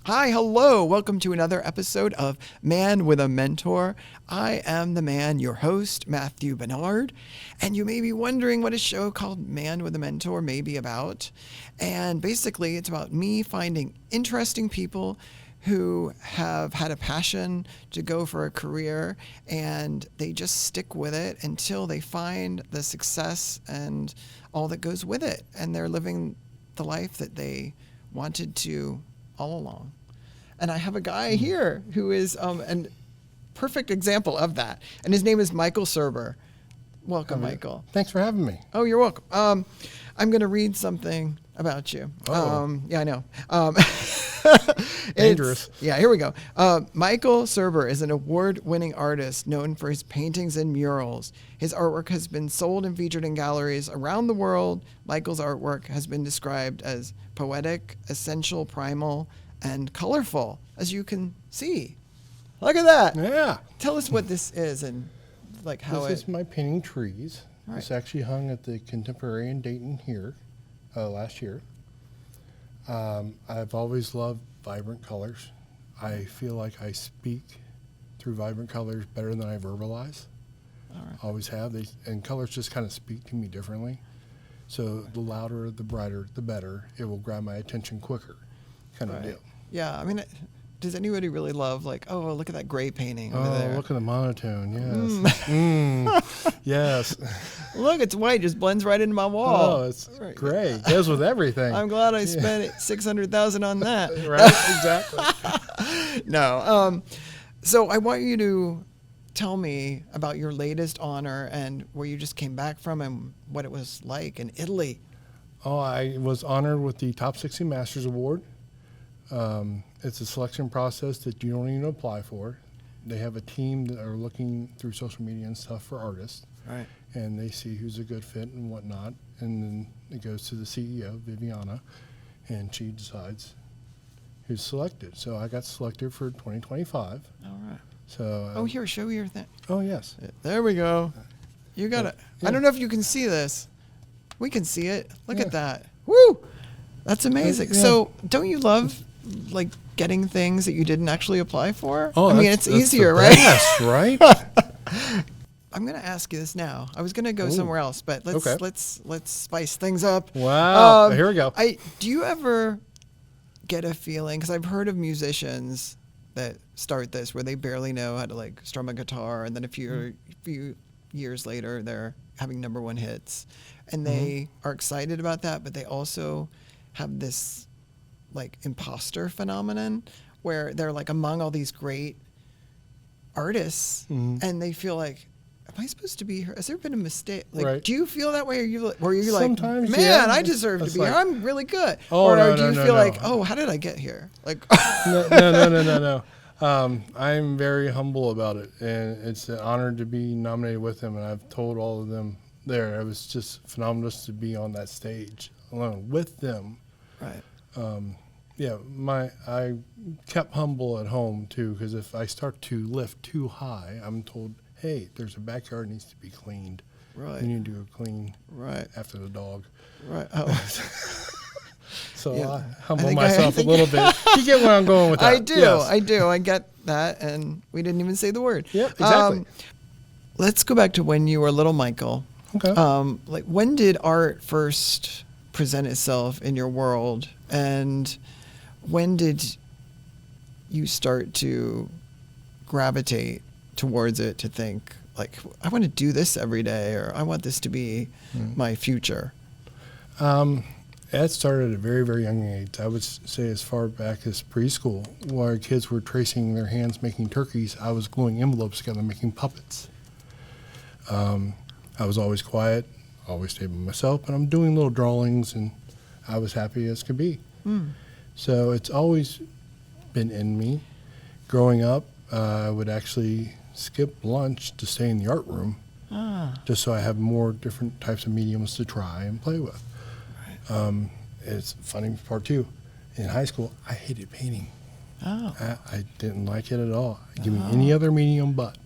Hi, hello. Welcome to another episode of Man with a Mentor. I am the man, your host, Matthew Barnard, and you may be wondering what a show called Man with a Mentor may be about. And basically, it's about me finding interesting people who have had a passion to go for a career, and they just stick with it until they find the success and all that goes with it. And they're living the life that they wanted to all along. And I have a guy here who is a perfect example of that. And his name is Michael Surber. Welcome, Michael. Thanks for having me. Oh, you're welcome. I'm going to read something about you. Yeah, I know. Dangerous. Yeah, here we go. Michael Surber is an award-winning artist known for his paintings and murals. His artwork has been sold and featured in galleries around the world. Michael's artwork has been described as poetic, essential, primal, and colorful, as you can see. Look at that. Yeah. Tell us what this is and like how This is my painting trees. Right. This actually hung at the Contemporary in Dayton here last year. I've always loved vibrant colors. I feel like I speak through vibrant colors better than I verbalize. All right. Always have. And colors just kind of speak to me differently. So the louder, the brighter, the better. It will grab my attention quicker, kind of deal. Yeah, I mean, does anybody really love like, oh, look at that gray painting over there? Oh, look at the monotone. Yes. Yes. Look, it's white, just blends right into my wall. Oh, it's great. Goes with everything. I'm glad I spent $600,000 on that. Right? Exactly. No. So I want you to tell me about your latest honor and where you just came back from and what it was like in Italy. Oh, I was honored with the Top 60 Masters Award. It's a selection process that you don't even apply for. They have a team that are looking through social media and stuff for artists. Right. And they see who's a good fit and whatnot. And then it goes to the CEO, Viviana, and she decides who's selected. So I got selected for 2025. All right. So. Here, show your thing. Oh, yes. There we go. You got it. Yeah. I don't know if you can see this. We can see it. Look at that. Woo! That's amazing. Yeah. So don't you love like getting things that you didn't actually apply for? Oh, I mean, it's easier, right? Yes, right? I'm going to ask you this now. I was going to go somewhere else, but let's spice things up. Wow. Here we go. Do you ever get a feeling, because I've heard of musicians that start this where they barely know how to like strum a guitar, and then a few years later they're having number one hits, and they are excited about that, but they also have this like imposter phenomenon where they're like among all these great artists and they feel like, am I supposed to be here? Has there been a mistake? Like, right. Do you feel that way? Or are you Sometimes, like, man, yeah. I deserve to It's be like, here. I'm really good. Oh, or no, do you no, feel no. like, oh, how did I get here? Like, No. I'm very humble about it, and it's an honor to be nominated with them. And I've told all of them there, it was just phenomenal to be on that stage alone with them. right. I kept humble at home too, because if I start to lift too high, I'm told, hey, there's a backyard needs to be cleaned. Right. You need to go clean Right. after the dog. Right. Oh. So Yeah. I I humble think myself a little bit. You get where I'm going with that. I do. Yes. I do. I get that. And we didn't even say the word. Yep, exactly. Let's go back to when you were little Michael. Okay. Like, when did art first present itself in your world? And when did you start to gravitate towards it to think, like, I want to do this every day, or I want this to be my future? That started at a very, very young age. I would say as far back as preschool, where kids were tracing their hands making turkeys, I was gluing envelopes together making puppets. I was always quiet, always stayed by myself, but I'm doing little drawings, and I was happy as could be. So it's always been in me. Growing up, I would actually skip lunch to stay in the art room, just so I have more different types of mediums to try and play with. Right. It's a funny part too. In high school, I hated painting. Oh. I didn't like it at all. Give me any other medium but.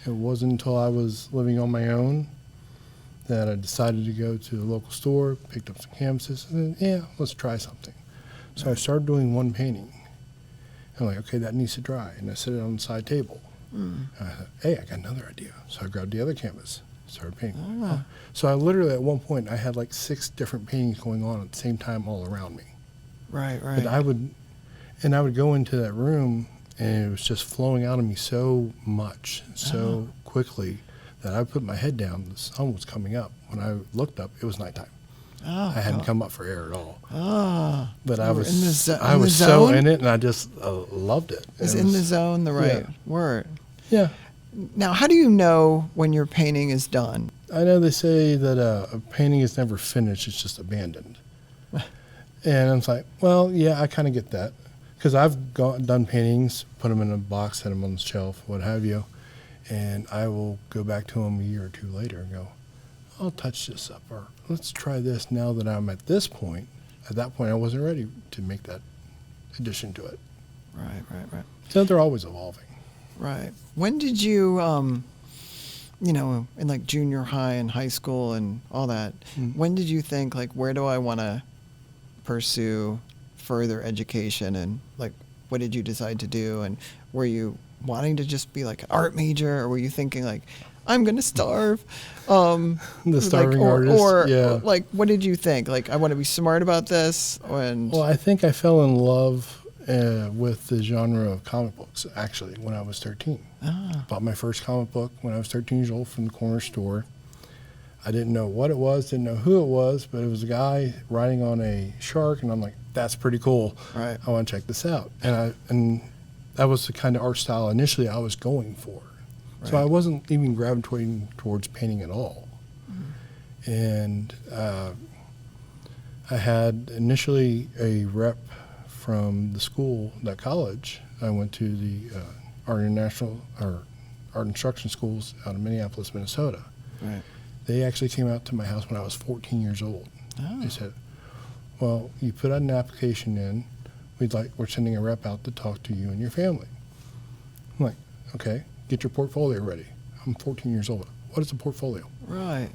It wasn't until I was living on my own that I decided to go to the local store, picked up some canvases, and then, let's try something. So I started doing one painting. I'm like, okay, that needs to dry. And I set it on the side table. And I thought, hey, I got another idea. So I grabbed the other canvas, started painting. So I literally, at one point, I had like 6 different paintings going on at the same time all around me. Right. But I would go into that room, and it was just flowing out of me so much, so quickly, that I put my head down. The sun was coming up. When I looked up, it was nighttime. I hadn't come up for air at all. But I was so in it, and I just loved it. Is in the zone the right word? Yeah. Now, how do you know when your painting is done? I know they say that a painting is never finished; it's just abandoned. And I'm like, well, yeah, I kind of get that, because I've done paintings, put them in a box, set them on the shelf, what have you, and I will go back to them a year or 2 later and go, I'll touch this up, or let's try this now that I'm at this point. At that point, I wasn't ready to make that addition to it. Right. So they're always evolving. Right. When did you, in like junior high and high school and all that, when did you think, like, where do I want to pursue further education, and like, what did you decide to do? And were you wanting to just be like an art major, or were you thinking like, I'm going to starve? The starving artist. Or like, what did you think? Like, I want to be smart about this. Well, I think I fell in love with the genre of comic books, actually, when I was 13. Bought my first comic book when I was 13 years old from the corner store. I didn't know what it was, didn't know who it was, but it was a guy riding on a shark, and I'm like, that's pretty cool. Right. I want to check this out. And that was the kind of art style initially I was going for. Right. So I wasn't even gravitating towards painting at all. And I had initially a rep from the school, that college. I went to the art instruction schools out of Minneapolis, Minnesota. Right. They actually came out to my house when I was 14 years old. They said, well, you put an application in. We're sending a rep out to talk to you and your family. I'm like, okay, get your portfolio ready. I'm 14 years old. What is a portfolio? Right.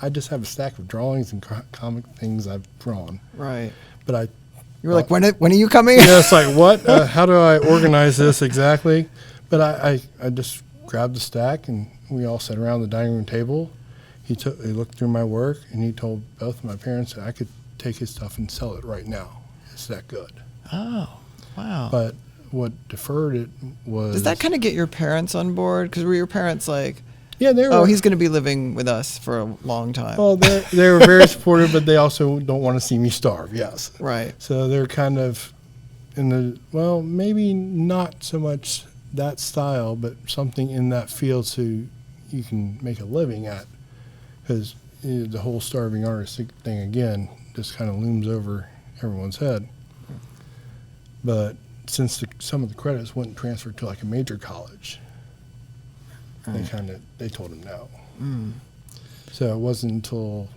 I just have a stack of drawings and comic things I've drawn. Right. But you were like, when are you coming? Yeah, it's like, what? How do I organize this exactly? But I just grabbed the stack, and we all sat around the dining room table. He looked through my work, and he told both of my parents that I could take his stuff and sell it right now. It's that good. Oh, wow. But what deferred it was... Does that kind of get your parents on board? Because were your parents like, yeah, they were... Oh, he's going to be living with us for a long time. Well, they were very supportive, but they also don't want to see me starve, yes. Right. So they're kind of in the, well, maybe not so much that style, but something in that field so you can make a living at. Because the whole starving artist thing, again, just kind of looms over everyone's head. But since some of the credits wouldn't transfer to like a major college, they told him no. So it wasn't until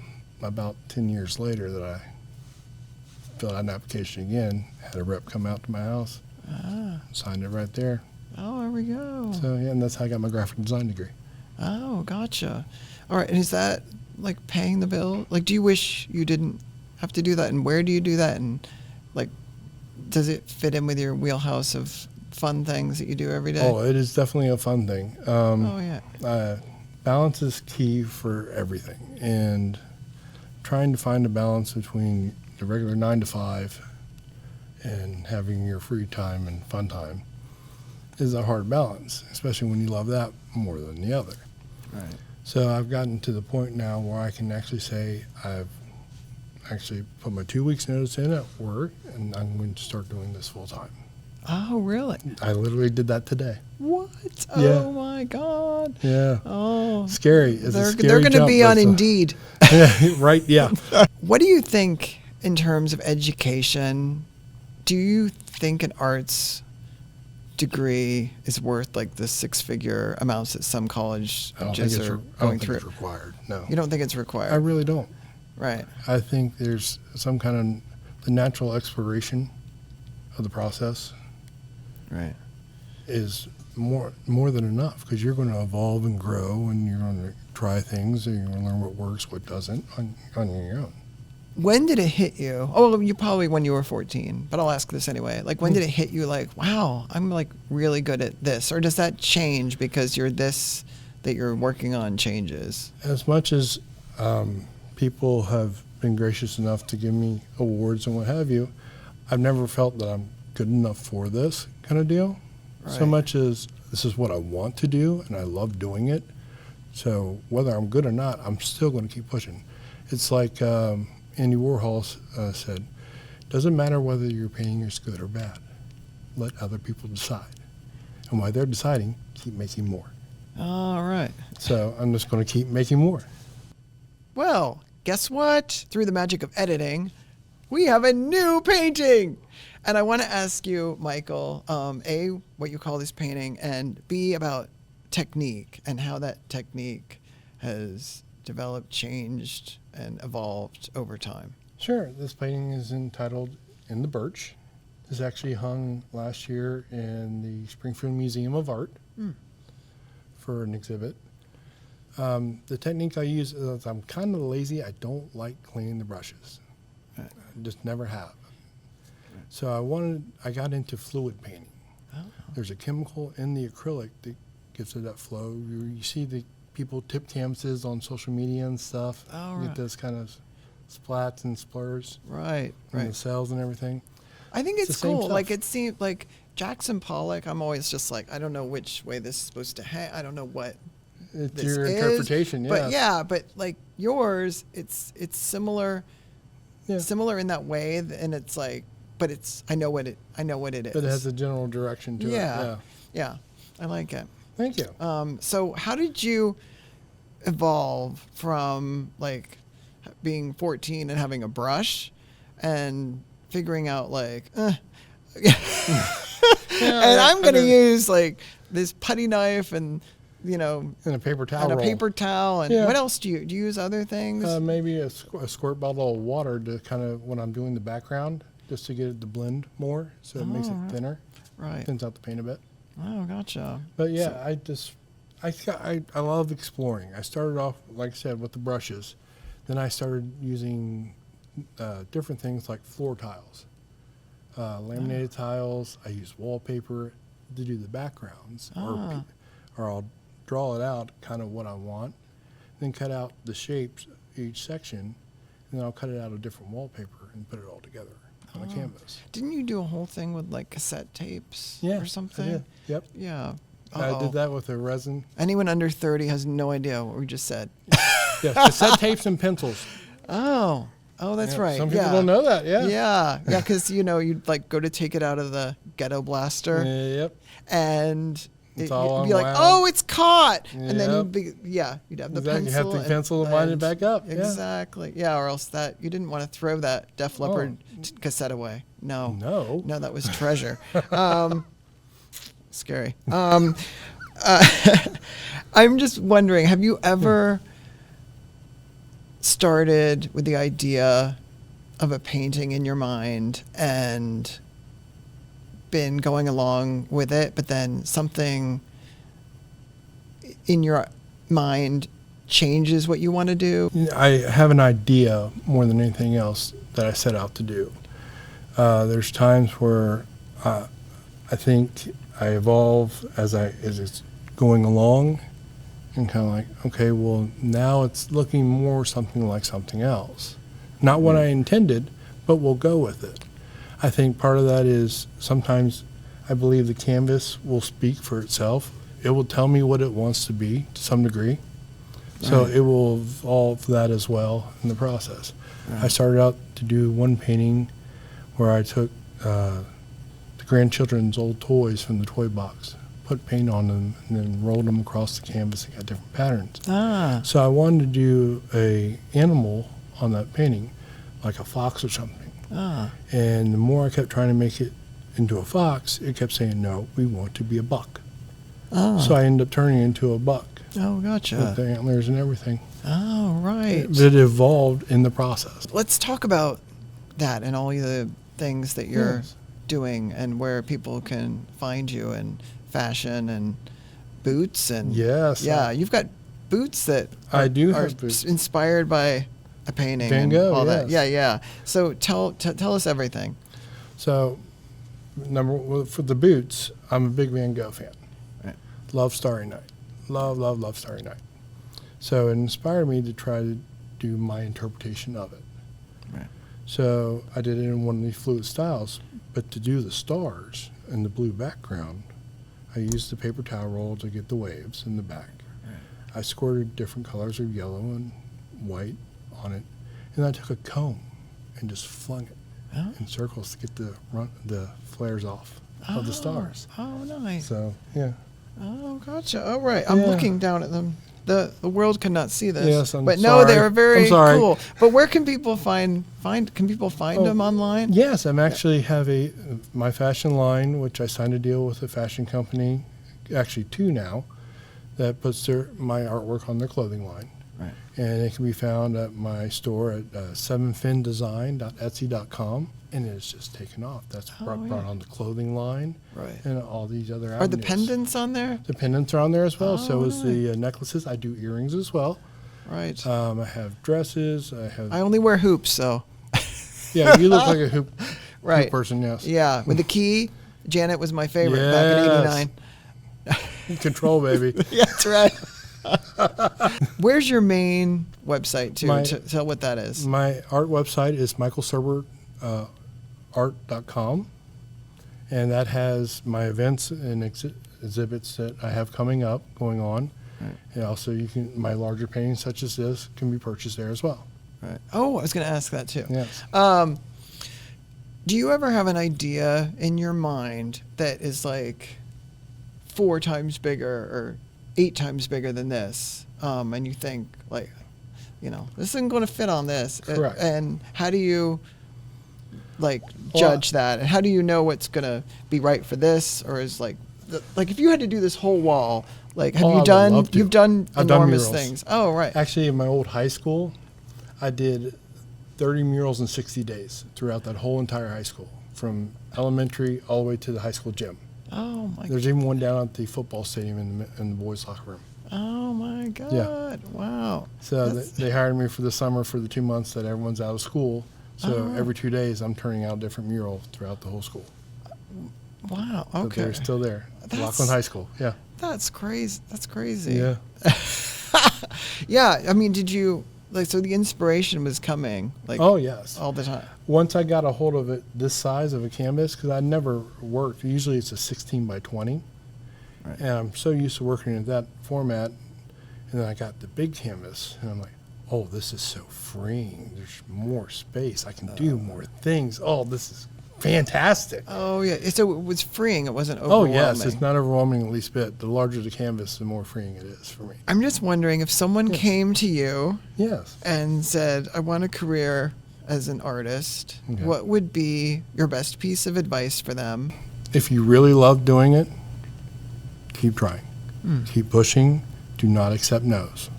about 10 years later that I filled out an application again, had a rep come out to my house, signed it right there. Oh, there we go. So yeah, and that's how I got my graphic design degree. Oh, gotcha. All right, and is that like paying the bill? Like, do you wish you didn't have to do that? And where do you do that? And like, does it fit in with your wheelhouse of fun things that you do every day? Oh, it is definitely a fun thing. Balance is key for everything, and trying to find a balance between the regular 9 to 5 and having your free time and fun time is a hard balance, especially when you love that more than the other. Right. So I've gotten to the point now where I can actually say I've actually put my 2 weeks notice in at work, and I'm going to start doing this full time. Oh, really? I literally did that today. What? Yeah. Oh my God. Yeah. Oh. Scary. It's a scary they're going to jump, be on Indeed. Right, yeah. What do you think in terms of education? Do you think an arts degree is worth like the 6-figure amounts that some colleges are going through? I don't think it's required, no. You don't think it's required? I really don't. Right. I think there's some kind of the natural exploration of the process. Right. Is more than enough, because you're going to evolve and grow, and you're going to try things, and you're going to learn what works, what doesn't on your own. when did it hit you? Oh, you probably when you were 14, but I'll ask this anyway. Like, when did it hit you like, wow, I'm like really good at this? Or does that change because this that you're working on changes? As much as people have been gracious enough to give me awards and what have you, I've never felt that I'm good enough for this kind of deal. Right. So much as this is what I want to do and I love doing it. So whether I'm good or not, I'm still going to keep pushing. It's like Andy Warhol said, doesn't matter whether your painting is good or bad. Let other people decide. And while they're deciding, keep making more. All right. So I'm just going to keep making more. Well, guess what? Through the magic of editing, we have a new painting. And I want to ask you, Michael, A, what you call this painting, and B, about technique and how that technique has developed, changed, and evolved over time. Sure. This painting is entitled In the Birch. This actually hung last year in the Springfield Museum of Art for an exhibit. The technique I use is I'm kind of lazy. I don't like cleaning the brushes. Right. I just never have. Right. So I got into fluid painting. Oh. There's a chemical in the acrylic that gives it that flow. You see the people tip canvases on social media and stuff. Oh, You right. get those kind of splats and splurs Right, and the right. cells and everything. I think It's it's the same cool. stuff. Like, it seemed like Jackson Pollock, I'm always just like, I don't know which way this is supposed to hang. I don't know what It's this your is. interpretation, But yes. yeah, but like yours, it's similar, Yeah. similar in that way, and it's like, but it's I know what it is. But it has a general direction to it. Yeah. Yeah, I like it. Thank you. So how did you evolve from like being 14 and having a brush and figuring out like, and I'm going to use like this putty knife and, you know, And a paper towel and a roll. paper towel. And Yeah. what else do you use other things? Maybe a squirt bottle of water to kind of, when I'm doing the background, just to get it to blend more so it makes it Oh, thinner. right. Thins out the paint a bit. Oh, gotcha. But yeah, I love exploring. I started off, like I said, with the brushes. Then I started using different things like floor tiles, laminated tiles. I use wallpaper to do the backgrounds, or I'll draw it out kind of what I want, then cut out the shapes each section, and then I'll cut it out of different wallpaper and put it all together on a canvas. Didn't you do a whole thing with like cassette tapes Yeah, or something? I did. Yep. Yeah. I did that with a resin. Anyone under 30 has no idea what we just said. Yes, cassette tapes and pencils. Oh, that's Yeah, right. Some people don't know that. Yeah. Yeah, because you'd like go to take it out of the ghetto blaster, Yep. and It's all you'd be like, unwound. oh, it's caught, and then Yep. you'd have the Exactly. pencil. You have the pencil to wind it back up. Yeah. Exactly. Yeah, or else you didn't want to throw that Def Leppard cassette away. No, that was treasure. Scary. I'm just wondering, have you ever started with the idea of a painting in your mind and been going along with it, but then something in your mind changes what you want to do? I have an idea more than anything else that I set out to do. There's times where I think I evolve as it's going along, and kind of like, okay, well, now it's looking more something like something else. Not what I intended, but we'll go with it. I think part of that is sometimes I believe the canvas will speak for itself. It will tell me what it wants to be to some degree. So Right. it will evolve that as well in the process. Right. I started out to do one painting where I took the grandchildren's old toys from the toy box, put paint on them, and then rolled them across the canvas and got different patterns. So I wanted to do a animal on that painting, like a fox or something. And the more I kept trying to make it into a fox, it kept saying, no, we want to be a buck. So I ended up turning it into a buck Oh, with gotcha. the antlers and everything. Oh, right. But it evolved in the process. Let's talk about that and all the things that you're Yes. doing and where people can find you in fashion and boots and Yes. yeah, you've got boots that I do are have boots. inspired by a painting Van and Gogh, all that. yes. Yeah. So tell us everything. So, for the boots, I'm a big Van Gogh fan. Right. Love Starry Night. Love Starry Night. So it inspired me to try to do my interpretation of it. Right. So I did it in one of these fluid styles, but to do the stars and the blue background, I used the paper towel roll to get the waves in the back. Right. I squirted different colors of yellow and white on it, and I took a comb and just flung it in circles to get the flares off of the stars. Oh, nice. So yeah. Oh, gotcha. All right. I'm looking down at them. The world cannot see this. Yes, I'm but sorry. no, they're very I'm sorry. cool. But where can people find can people find them online? Yes, I'm actually have my fashion line, which I signed a deal with a fashion company, actually 2 now, that puts my artwork on their clothing line. Right. And it can be found at my store at 7findesign.etsy.com, and it's just taken off. That's brought on the clothing line, Right. and all these other Are the avenues. pendants on there? The pendants are on there as well. So Oh, is the necklaces. I do earrings as well. Right. I have dresses. I have. I only wear hoops, so. Yeah, you look like a hoop Right. person. Yes. Yeah, with the key. Janet was my favorite back in Yes. '89. Control, baby. Yeah, that's right. Where's your main website too? Tell what that is. My art website is michaelsurber.art.com, and that has my events and exhibits that I have coming up, going on. Right. And also, my larger paintings such as this can be purchased there as well. Right. Oh, I was going to ask that too. Yes. Do you ever have an idea in your mind that is like 4 times bigger or 8 times bigger than this, and you think like, this isn't going to fit on this? Correct. And how do you judge that? And how do you know what's going to be right for this? Or is like if you had to do this whole wall, have I you would done? love to. You've done I've done enormous murals. things. Oh, right. Actually, in my old high school, I did 30 murals in 60 days throughout that whole entire high school, from elementary all the way to the high school gym. Oh my. There's even one down at the football stadium in the boys' locker room. Oh my God! Yeah. Wow. So they hired me for the summer for the 2 months that everyone's out of school. So every 2 days, I'm turning out a different mural throughout the whole school. Wow. But Okay. they're still there. Rockland High School. Yeah. That's crazy. That's crazy. Yeah. Yeah. I mean, did you so the inspiration was coming Oh yes. all the time? Once I got a hold of it, this size of a canvas, because I never worked. Usually it's a 16 by 20, Right. and I'm so used to working in that format. And then I got the big canvas, and I'm like, oh, this is so freeing. There's more space. I can do more things. Oh, this is fantastic. Oh yeah. So it was freeing. It wasn't Oh overwhelming. yes, it's not overwhelming in the least bit. The larger the canvas, the more freeing it is for me. I'm just wondering if someone came to you Yes. and said, "I want a career as an artist." Okay. What would be your best piece of advice for them? If you really love doing it, keep trying. Keep pushing. Do not accept no's.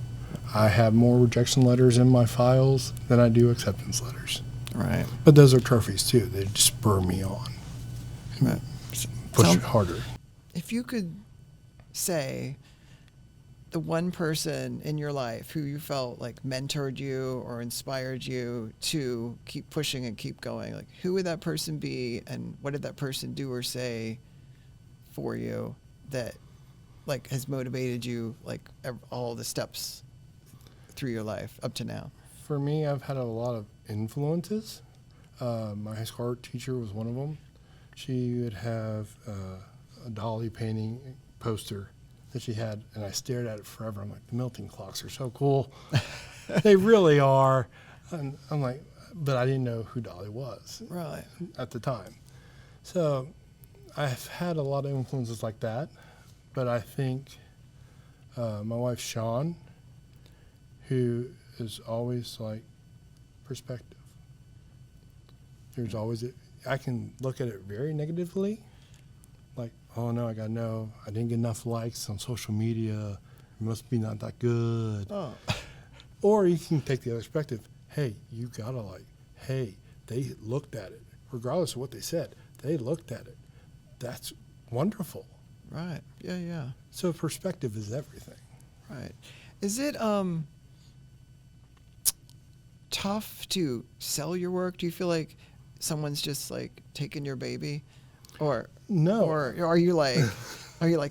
I have more rejection letters in my files than I do acceptance letters. Right. But those are trophies too. They just spur me on. Right. Push Sound- it harder. If you could say the one person in your life who you felt like mentored you or inspired you to keep pushing and keep going, like who would that person be, and what did that person do or say for you that has motivated you all the steps through your life up to now? For me, I've had a lot of influences. My high school art teacher was one of them. She would have a dolly painting poster that she had, and I stared at it forever. I'm like, the melting clocks are so cool. They really are. And I'm like, but I didn't know who Dolly was Right. at the time. So I've had a lot of influences like that, but I think my wife, Sean, who is always like perspective. There's always I can look at it very negatively, like, oh no, I didn't get enough likes on social media. It must be not that good. Oh. Or you can take the other perspective. Hey, you gotta hey, they looked at it. Regardless of what they said, they looked at it. That's wonderful. Right. Yeah, yeah. So perspective is everything. Right. Is it tough to sell your work? Do you feel like someone's just like taking your baby, or No. or are you like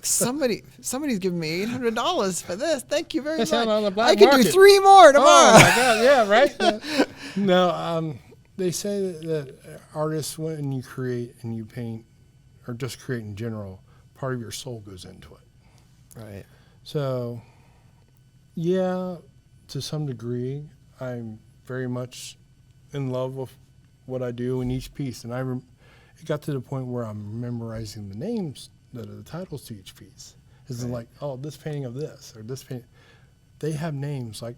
somebody's giving me $800 for this? Thank you very That's much. out on the black I could do market. 3 more tomorrow. Oh my God! Yeah, right. No, they say that artists, when you create and you paint, or just create in general, part of your soul goes into it. Right. So, yeah, to some degree, I'm very much in love with what I do in each piece, and it got to the point where I'm memorizing the names that are the titles to each piece. It's like, oh, this painting of this or this painting, they have names like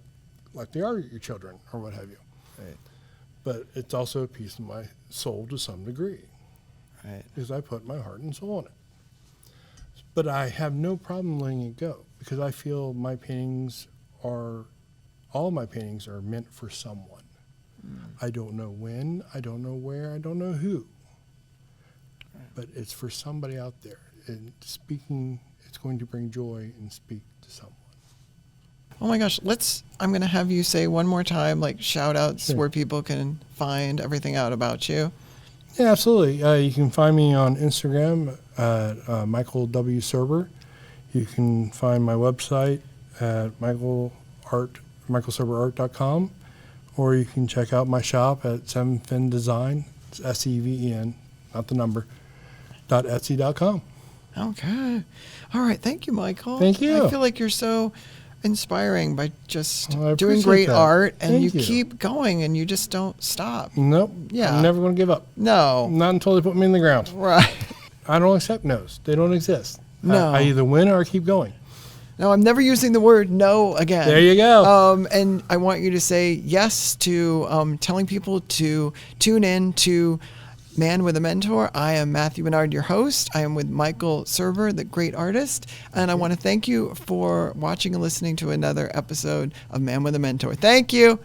they are your children or what have you. Right. But it's also a piece of my soul to some degree, Right. because I put my heart and soul in it. But I have no problem letting it go, because I feel all my paintings are meant for someone. I don't know when, I don't know where, I don't know who, but it's for somebody out there. And speaking, it's going to bring joy and speak to someone. Oh my gosh, I'm going to have you say one more time, like shout outs Sure. where people can find everything out about you. Yeah, absolutely. You can find me on Instagram at Michael W. Surber. You can find my website at michaelsurberart.com, or you can check out my shop at 7fin Design. It's SEVEN, not the number, .etsy.com. Okay. All right. Thank you, Michael. Thank you. I feel like you're so inspiring by just Well, I doing appreciate great that. art, and Thank you you. keep going and you just don't stop. Nope. Yeah. I'm never going to give up. No. Not until they put me in the ground. Right. I don't accept no's. They don't exist. No. I either win or I keep going. No, I'm never using the word no again. There you go. And I want you to say yes to telling people to tune in to Man with a Mentor. I am Matthew Barnard, your host. I am with Michael Surber, the great artist. And I want to thank you for watching and listening to another episode of Man with a Mentor. Thank you.